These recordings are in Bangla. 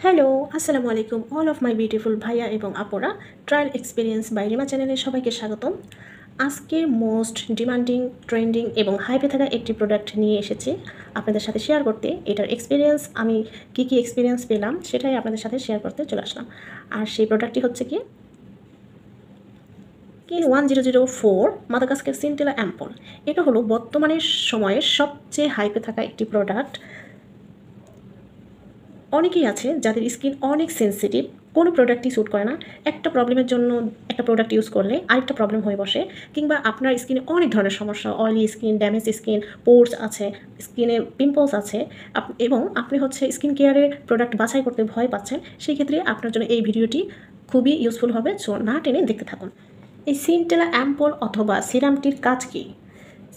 হ্যালো, আসসালামু আলাইকুম অল অফ মাই বিউটিফুল ভাইয়া এবং আপুরা। ট্রায়াল এক্সপিরিয়েন্স বাই রিমা চ্যানেলে সবাইকে স্বাগতম। আজকে মোস্ট ডিমান্ডিং, ট্রেন্ডিং এবং হাইপে থাকা একটি প্রোডাক্ট নিয়ে এসেছি আপনাদের সাথে শেয়ার করতে। এটার এক্সপিরিয়েন্স, আমি কী এক্সপিরিয়েন্স পেলাম সেটাই আপনাদের সাথে শেয়ার করতে চলে আসলাম। আর সেই প্রোডাক্টটি হচ্ছে কি স্কিন 1004 মাদাগাস্কার সিনটেলা অ্যাম্পল। এটা হলো বর্তমানের সময়ের সবচেয়ে হাইপে থাকা একটি প্রোডাক্ট। অনেকেই আছে যাদের স্কিন অনেক সেনসিটিভ, কোনো প্রোডাক্টই স্যুট করে না। একটা প্রবলেমের জন্য একটা প্রোডাক্ট ইউজ করলে আরেকটা প্রবলেম হয়ে বসে, কিংবা আপনার স্কিনে অনেক ধরনের সমস্যা, অয়েলি স্কিন, ড্যামেজ স্কিন, পোর্স আছে, স্কিনে পিম্পলস আছে, এবং আপনি হচ্ছে স্কিন কেয়ারের প্রোডাক্ট বাছাই করতে ভয় পাচ্ছেন। সেই ক্ষেত্রে আপনার জন্য এই ভিডিওটি খুবই ইউজফুল হবে, সো না টেনে দেখতে থাকুন। এই সিনটেলা অ্যাম্পল অথবা সিরামটির কাজ কী?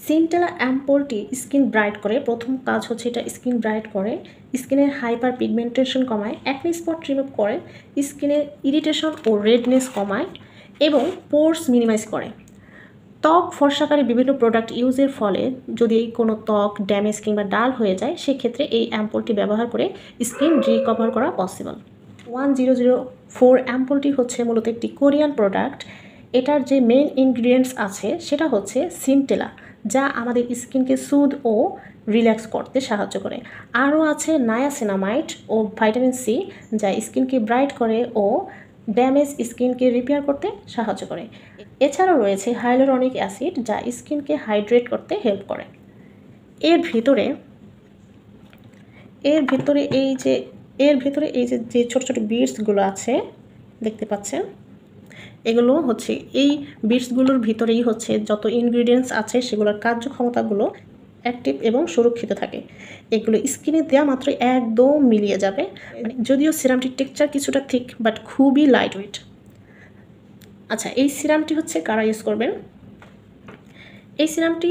সিনটেলা অ্যাম্পলটি স্কিন ব্রাইট করে। প্রথম কাজ হচ্ছে এটা স্কিন ব্রাইট করে, স্কিনের হাইপার পিগমেন্টেশন কমায়, অ্যাকনে স্পট রিমুভ করে, স্কিনের ইরিটেশন ও রেডনেস কমায় এবং পোর্স মিনিমাইজ করে। ত্বক ফর্সাকারী বিভিন্ন প্রোডাক্ট ইউজের ফলে যদি কোনো ত্বক ড্যামেজ কিংবা ডাল হয়ে যায়, সেক্ষেত্রে এই অ্যাম্পলটি ব্যবহার করে স্কিন রিকভার করা পসিবল। 1004 অ্যাম্পলটি হচ্ছে মূলত একটি কোরিয়ান প্রোডাক্ট। এটার যে মেইন ইনগ্রিডিয়েন্টস আছে সেটা হচ্ছে সিনটেলা, যা আমাদের স্কিনকে সুদ ও রিল্যাক্স করতে সাহায্য করে। আরও আছে নায়াসিনামাইড ও ভাইটামিন সি, যা স্কিনকে ব্রাইট করে ও ড্যামেজ স্কিনকে রিপেয়ার করতে সাহায্য করে। এছাড়াও রয়েছে হাইলোরনিক অ্যাসিড, যা স্কিনকে হাইড্রেট করতে হেল্প করে। এর ভিতরে এর ভিতরে এই যে এর ভিতরে এই যে ছোট ছোট বিটসগুলো আছে দেখতে পাচ্ছেন, এগুলো হচ্ছে এই বিটসগুলোর ভিতরেই হচ্ছে যত ইনগ্রিডিয়েন্টস আছে সেগুলোর কার্যক্ষমতাগুলো অ্যাক্টিভ এবং সুরক্ষিত থাকে। এগুলো স্কিনে দেওয়া মাত্র একদম মিলিয়ে যাবে। মানে যদিও সিরামটির টেক্সচার কিছুটা থিক, বাট খুবই লাইট ওয়েট। আচ্ছা, এই সিরামটি হচ্ছে কারা ইউজ করবেন? এই সিরামটি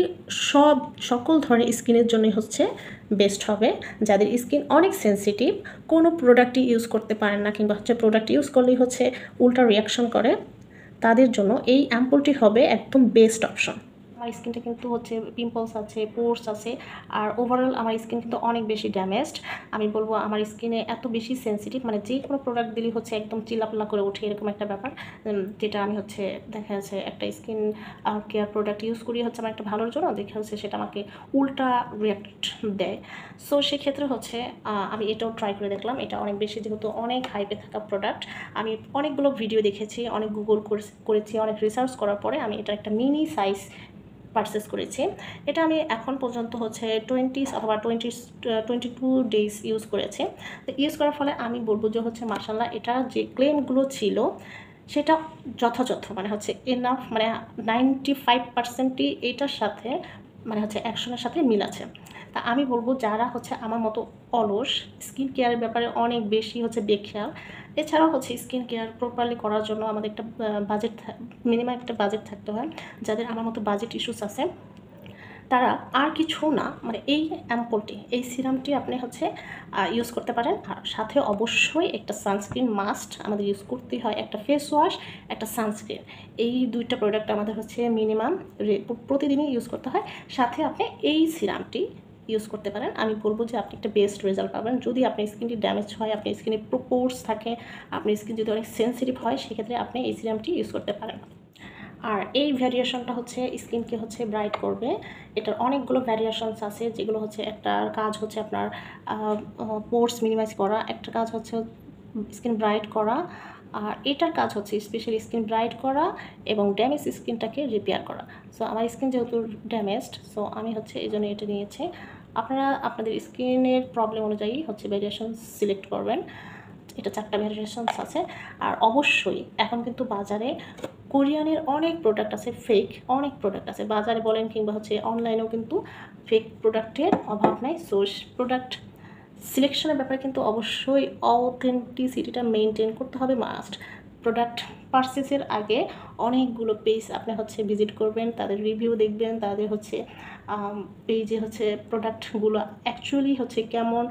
সকল ধরনের স্কিনের জন্যই হচ্ছে বেস্ট হবে। যাদের স্কিন অনেক সেনসিটিভ, কোনো প্রোডাক্টই ইউজ করতে পারেন না, কিংবা হচ্ছে প্রোডাক্ট ইউজ করলেই হচ্ছে উল্টা রিয়াকশন করে, তাদের জন্য এই অ্যাম্পলটি হবে একদম বেস্ট অপশন। আমার স্কিনটা কিন্তু হচ্ছে পিম্পলস আছে, পোর্স আছে, আর ওভারঅল আমার স্কিন কিন্তু অনেক বেশি ড্যামেজড। আমি বলবো আমার স্কিনে এত বেশি সেনসিটিভ, মানে যে কোনো প্রোডাক্ট দিলেই হচ্ছে একদম চিল্লাপাল্লা করে ওঠে, এরকম একটা ব্যাপার। যেটা আমি হচ্ছে দেখা যাচ্ছে একটা স্কিন কেয়ার প্রোডাক্ট ইউজ করি হচ্ছে আমার একটা ভালোর জন্য, দেখে হচ্ছে সেটা আমাকে উল্টা রিয়াক্ট দেয়। সো সেক্ষেত্রে হচ্ছে আমি এটাও ট্রাই করে দেখলাম। এটা অনেক বেশি, যেহেতু অনেক হাইপে থাকা প্রোডাক্ট, আমি অনেকগুলো ভিডিও দেখেছি, অনেক গুগল করেছি, অনেক রিসার্চ করার পরে আমি এটা একটা মিনি সাইজ পারচেস করেছি। এটা আমি এখন পর্যন্ত হচ্ছে 20 অথবা 22 ডেজ ইউজ করেছি। তো ইউজ করার ফলে আমি বলবো যে হচ্ছে মাশাআল্লাহ, এটা যে ক্লেমগুলো ছিল সেটা যথাযথ, মানে হচ্ছে এনাফ, মানে 95%ই এটার সাথে মানে হচ্ছে অ্যাকশনের সাথে মিল আছে। তা আমি বলবো যারা হচ্ছে আমার মতো অলস, স্কিন কেয়ারের ব্যাপারে অনেক বেশি হচ্ছে বেখেয়াল, এছাড়াও হচ্ছে স্কিন কেয়ার প্রপারলি করার জন্য আমাদের একটা বাজেট, মিনিমাম একটা বাজেট থাকতে হয়। যাদের আমার মতো বাজেট ইস্যুস আছে তারা আর কিছু না, মানে এই অ্যাম্পলটি, এই সিরামটি আপনি হচ্ছে ইউজ করতে পারেন। আর সাথে অবশ্যই একটা সানস্ক্রিন মাস্ট আমাদের ইউজ করতেই হয়, একটা ফেস ওয়াশ, একটা সানস্ক্রিন। এই দুইটা প্রোডাক্ট আমাদের হচ্ছে মিনিমাম প্রতিদিনই ইউজ করতে হয়। সাথে আপনি এই সিরামটি ইউজ করতে পারেন। আমি বলবো যে আপনি একটা বেস্ট রেজাল্ট পাবেন। যদি আপনার স্কিনটি ড্যামেজ হয়, আপনার স্কিনে পোর্স থাকে, আপনার স্কিন যদি অনেক সেন্সিটিভ হয়, সেক্ষেত্রে আপনি এই সিরামটি ইউজ করতে পারেন। আর এই ভ্যারিয়েশনটা হচ্ছে স্কিনকে হচ্ছে ব্রাইট করবে। এটার অনেকগুলো ভ্যারিয়েশনস আছে, যেগুলো হচ্ছে একটার কাজ হচ্ছে আপনার পোর্স মিনিমাইজ করা, একটা কাজ হচ্ছে স্কিন ব্রাইট করা, আর এটার কাজ হচ্ছে স্পেশালি স্কিন ব্রাইট করা এবং ড্যামেজ স্কিনটাকে রিপেয়ার করা। সো আমার স্কিন যেহেতু ড্যামেজড, সো আমি হচ্ছে এই জন্য এটা নিয়েছি। আপনারা আপনাদের স্কিনের প্রবলেম অনুযায়ী হচ্ছে ভ্যারিয়েশন সিলেক্ট করবেন। এটা 4টা ভ্যারিয়েশনস আছে। আর অবশ্যই এখন কিন্তু বাজারে কোরিয়ানের অনেক প্রোডাক্ট আছে, ফেক অনেক প্রোডাক্ট আছে বাজারে বলেন, কিংবা হচ্ছে অনলাইনেও কিন্তু ফেক প্রোডাক্টের অভাব নাই। সো প্রোডাক্ট সিলেকশনের ব্যাপারে কিন্তু অবশ্যই অথেন্টিসিটিটা মেনটেন করতে হবে, মাস্ট। প্রোডাক্ট পারচেসের আগে অনেকগুলো পেজ আপনি হচ্ছে ভিজিট করবেন, তাদের রিভিউ দেখবেন, তাদের হচ্ছে পেজে হচ্ছে প্রোডাক্টগুলো অ্যাকচুয়ালি হচ্ছে কেমন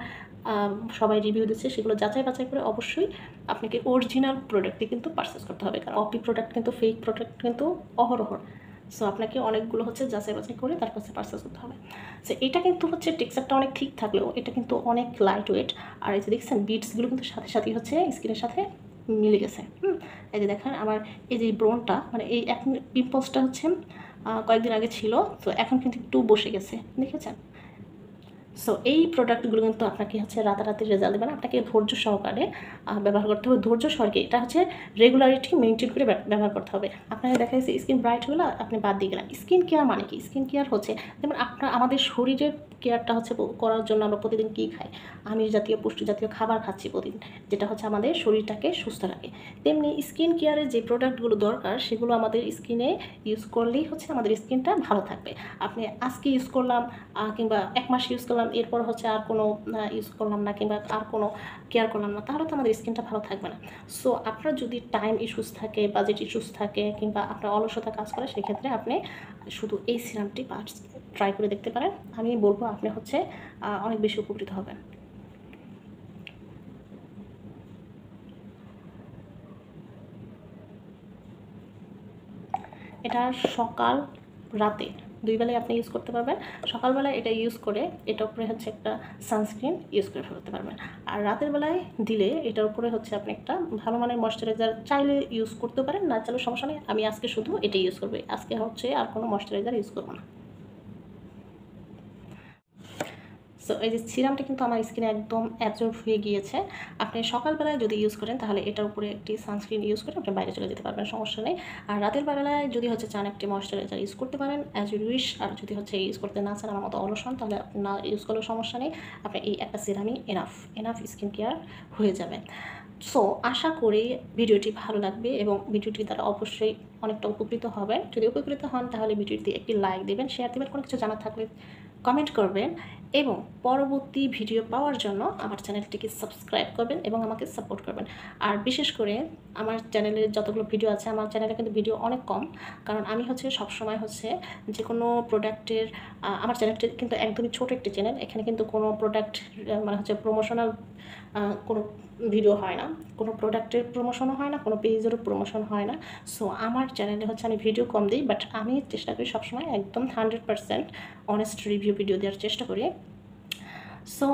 সবাই রিভিউ দিচ্ছে, সেগুলো যাচাই বাছাই করে অবশ্যই আপনাকে অরিজিনাল প্রোডাক্টই কিন্তু পারচেস করতে হবে। কারণ কপি প্রোডাক্ট কিন্তু, ফেক প্রোডাক্ট কিন্তু অহরহ সো আপনাকে অনেকগুলো হচ্ছে যাচাই বাছাই করে তারপর হচ্ছে পারচেস করতে হবে। সো এটা কিন্তু হচ্ছে টেক্সচারটা অনেক ঠিক থাকলেও এটা কিন্তু অনেক লাইট ওয়েট। আর এই যে দেখছেন বিটসগুলো কিন্তু সাথে সাথেই হচ্ছে স্কিনের সাথে মিলে গেছে। এই যে দেখেন আমার এই যে ব্রনটা মানে এই এখন পিম্পলসটা হচ্ছে কয়েকদিন আগে ছিল, তো এখন কিন্তু একটু বসে গেছে, দেখেছেন? সো এই প্রোডাক্টগুলো কিন্তু আপনাকে হচ্ছে রাতারাতি রেজাল্ট দেবে না, আপনাকে ধৈর্য সহকারে ব্যবহার করতে হবে। ধৈর্য সহকারে এটা হচ্ছে রেগুলারিটি মেনটেন করে ব্যবহার করতে হবে। আপনাকে দেখা যাচ্ছে স্কিন ব্রাইটগুলো আপনি বাদ দিয়ে গেলেন। স্কিন কেয়ার মানে কি? স্কিন কেয়ার হচ্ছে যেমন আমাদের শরীরের কেয়ারটা হচ্ছে করার জন্য আমরা প্রতিদিন কী খাই? আমিষ জাতীয় পুষ্টি জাতীয় খাবার খাচ্ছি প্রতিদিন, যেটা হচ্ছে আমাদের শরীরটাকে সুস্থ রাখে। তেমনি স্কিন কেয়ারের যে প্রোডাক্টগুলো দরকার সেগুলো আমাদের স্কিনে ইউজ করলেই হচ্ছে আমাদের স্কিনটা ভালো থাকবে। আপনি আজকে ইউজ করলাম কিংবা 1 মাস ইউজ করলাম, এরপর হচ্ছে আর কোনো ইউজ করলাম না কিংবা আর কোনো কেয়ার করলাম না, তাহলে তো আমাদের স্কিনটা ভালো থাকবে না। সো আপনার যদি টাইম ইস্যুস থাকে, বাজেট ইস্যুস থাকে কিংবা আপনার অলসতা কাজ করে, সেক্ষেত্রে আপনি শুধু এই সিরামটি ট্রাই করে দেখতে পারেন। আমি বলবো আপনি হচ্ছে অনেক বেশি উপকৃত হবেন। এটা সকাল রাতে 2 বেলায় আপনি ইউজ করতে পারবেন। সকালবেলায় এটা ইউজ করে এটার উপরে হচ্ছে একটা সানস্ক্রিন ইউজ করে ফেলতে পারবেন। আর রাতের বেলায় দিলে এটার উপরে হচ্ছে আপনি একটা ভালো মানের ময়েশ্চারাইজার চাইলে ইউজ করতে পারেন, না চাইলে সমস্যা নেই। আমি আজকে শুধু এটা ইউজ করবো, আজকে হচ্ছে আর কোনো ময়েশ্চারাইজার ইউজ করবো না। সো এই যে সিরামটা কিন্তু আমার স্কিনে একদম অ্যাবজর্ব হয়ে গিয়েছে। আপনি সকালবেলায় যদি ইউজ করেন তাহলে এটার উপরে একটি সানস্ক্রিন ইউজ করে আপনি বাইরে চলে যেতে পারবেন, সমস্যা নেই। আর রাতের বেলায় যদি হচ্ছে চান একটি ময়েশ্চারাইজার ইউজ করতে পারেন অ্যাজ ইউ উইশ। আর যদি হচ্ছে ইউজ করতে না চান, আমার মতো অলস হন, তাহলে আপনি না ইউজ করলেও সমস্যা নেই। আপনি এই একটা সিরামই এনাফ স্কিন কেয়ার হয়ে যাবে। সো আশা করি ভিডিওটি ভালো লাগবে এবং ভিডিওটি দ্বারা অবশ্যই অনেকটা উপকৃত হবেন। যদি উপকৃত হন তাহলে ভিডিওটি একটি লাইক দেবেন, শেয়ার দেবেন, কোনো কিছু জানার থাকলে কমেন্ট করবেন এবং পরবর্তী ভিডিও পাওয়ার জন্য আমার চ্যানেলটিকে সাবস্ক্রাইব করবেন এবং আমাকে সাপোর্ট করবেন। আর বিশেষ করে আমার চ্যানেলের যতগুলো ভিডিও আছে, আমার চ্যানেলে কিন্তু ভিডিও অনেক কম, কারণ আমি হচ্ছে সবসময় হচ্ছে যে কোনো প্রোডাক্টের আমার চ্যানেলটি কিন্তু একদমই ছোটো একটি চ্যানেল, এখানে কিন্তু কোনো প্রোডাক্ট মানে হচ্ছে প্রমোশনাল কোনো ভিডিও হয় না, কোনো প্রোডাক্টের প্রমোশনও হয় না, কোনো পেজেরও প্রমোশন হয় না। সো আমার চ্যানেলে হচ্ছে আমি ভিডিও কম দিই, বাট আমি চেষ্টা করি সবসময় একদম 100% অনেস্ট রিভিউ ভিডিও দেওয়ার চেষ্টা করি। সো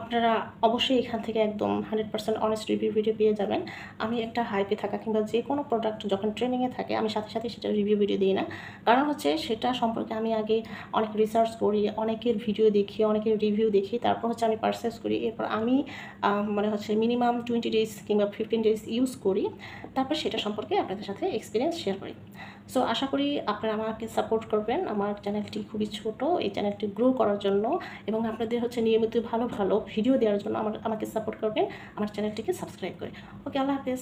আপনারা অবশ্যই এখান থেকে একদম 100% অনেস্ট রিভিউ ভিডিও পেয়ে যাবেন। আমি একটা হাইপে থাকা কিংবা যে কোনো প্রোডাক্ট যখন ট্রেনিংয়ে থাকে আমি সাথে সাথে সেটা রিভিউ ভিডিও দিই না, কারণ হচ্ছে সেটা সম্পর্কে আমি আগে অনেক রিসার্চ করি, অনেকের ভিডিও দেখি, অনেকের রিভিউ দেখি, তারপর হচ্ছে আমি পারচেস করি। এরপর আমি মানে হচ্ছে মিনিমাম 20 ডেজ কিংবা 15 ডেজ ইউজ করি, তারপর সেটা সম্পর্কে আপনাদের সাথে এক্সপিরিয়েন্স শেয়ার করি। সো আশা করি আপনারা আমাকে সাপোর্ট করবেন। আমার চ্যানেলটি খুবই ছোট, এই চ্যানেলটি গ্রো করার জন্য এবং আপনাদের হচ্ছে নিয়মিত ভালো ভালো ভিডিও দেওয়ার জন্য আমাকে সাপোর্ট করবেন, আমার চ্যানেলটিকে সাবস্ক্রাইব করে। ওকে, আল্লাহ হাফেজ।